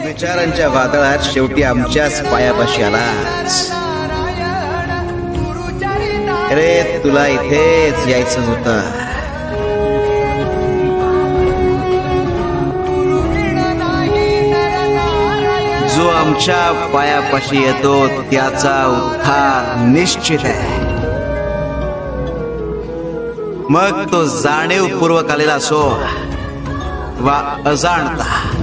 विचारांच्या वादळात शेवटी आमच्याच पायापाशी आलास. अरे तुला इथेच यायचं होतं. जो आमच्या पायापाशी येतो त्याचा उद्धार निश्चित आहे. मग तो जाणीवपूर्वक आलेला असो वा अजाणता.